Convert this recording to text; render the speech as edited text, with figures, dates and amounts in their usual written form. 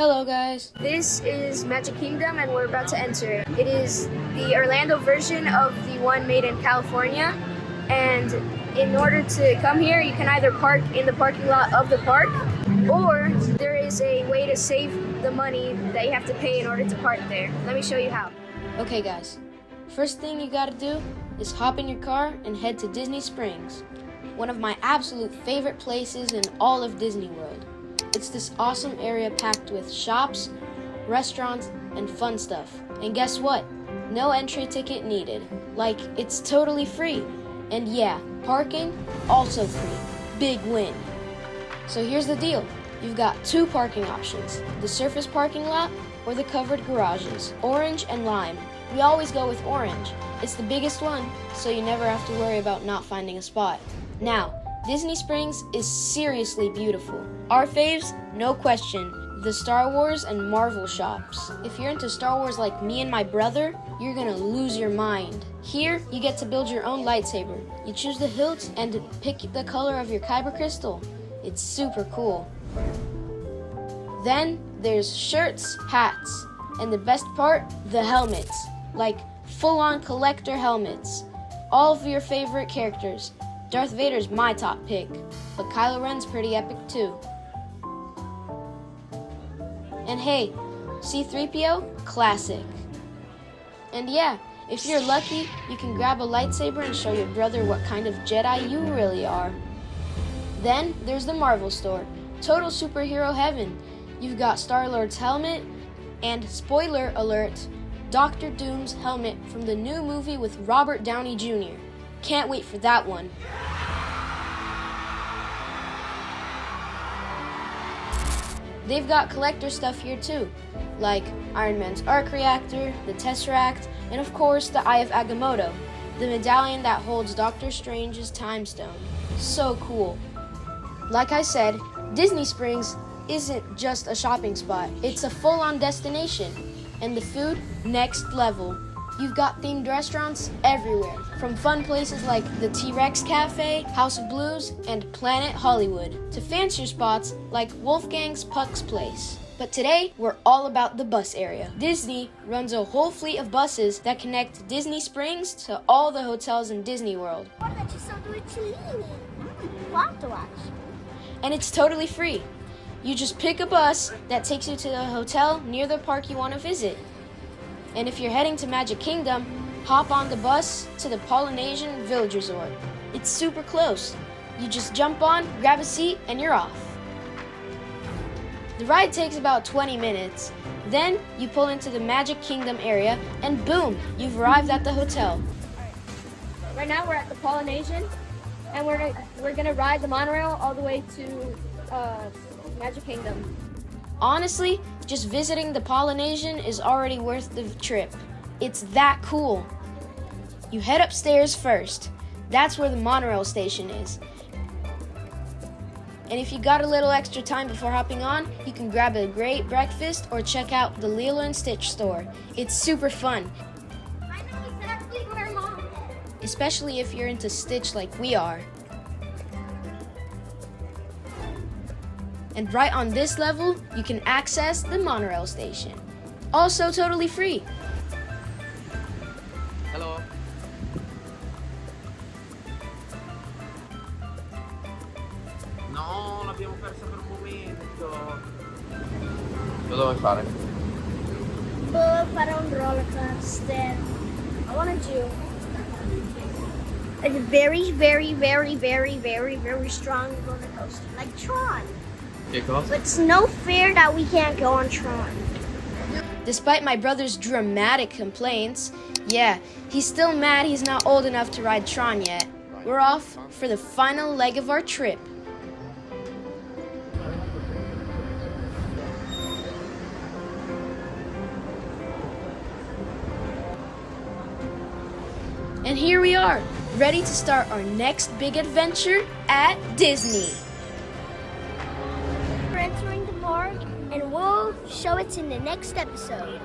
Hello guys. This is Magic Kingdom and we're about to enter it. It is the Orlando version of the one made in California, and in order to come here you can either park in the parking lot of the park, or there is a way to save the money that you have to pay in order to park there. Let me show you how. Okay guys, first thing you gotta do is hop in your car and head to Disney Springs, one of my absolute favorite places in all of Disney World. It's this awesome area packed with shops, restaurants, and fun stuff. And guess what? No entry ticket needed. Like, it's totally free. And yeah, parking, also free. Big win. So here's the deal. You've got two parking options, the surface parking lot or the covered garages, orange and lime. We always go with orange. It's the biggest one, so you never have to worry about not finding a spot. Now, Disney Springs is seriously beautiful. Our faves, no question, the Star Wars and Marvel shops. If you're into Star Wars like me and my brother, you're gonna lose your mind. Here, you get to build your own lightsaber. You choose the hilt and pick the color of your kyber crystal. It's super cool. Then, there's shirts, hats, and the best part, the helmets. Like, full-on collector helmets. All of your favorite characters. Darth Vader's my top pick, but Kylo Ren's pretty epic too. And hey, C-3PO, classic. And yeah, if you're lucky, you can grab a lightsaber and show your brother what kind of Jedi you really are. Then there's the Marvel store, total superhero heaven. You've got Star-Lord's helmet, and spoiler alert, Doctor Doom's helmet from the new movie with Robert Downey Jr. Can't wait for that one. They've got collector stuff here too, like Iron Man's arc reactor, the Tesseract, and of course the Eye of Agamotto, the medallion that holds Doctor Strange's time stone. So cool. Like I said, Disney Springs isn't just a shopping spot, it's a full-on destination. And the food, next level. You've got themed restaurants everywhere, from fun places like the T-Rex Cafe, House of Blues, and Planet Hollywood, to fancier spots like Wolfgang's Puck's Place. But today, we're all about the bus area. Disney runs a whole fleet of buses that connect Disney Springs to all the hotels in Disney World. And it's totally free. You just pick a bus that takes you to the hotel near the park you want to visit. And if you're heading to Magic Kingdom, hop on the bus to the Polynesian Village Resort. It's super close. You just jump on, grab a seat, and you're off. The ride takes about 20 minutes. Then you pull into the Magic Kingdom area, and boom, you've arrived at the hotel. Right now we're at the Polynesian, and we're gonna ride the monorail all the way to Magic Kingdom. Honestly, just visiting the Polynesian is already worth the trip. It's that cool. You head upstairs first. That's where the monorail station is. And if you got a little extra time before hopping on, you can grab a great breakfast or check out the Lilo and Stitch store. It's super fun. I know exactly where Mom is. Especially if you're into Stitch like we are. And right on this level, you can access the monorail station. Also totally free. Hello. No, l'abbiamo persa per un momento. Cosa vuoi fare? Fare un roller coaster. I want to do a very, very, very, very, very, very strong roller coaster, like Tron. Che cosa? But it's no fair that we can't go on Tron. Despite my brother's dramatic complaints, yeah, he's still mad he's not old enough to ride Tron yet. We're off for the final leg of our trip. And here we are, ready to start our next big adventure at Disney. We're entering the park, and we'll show it in the next episode.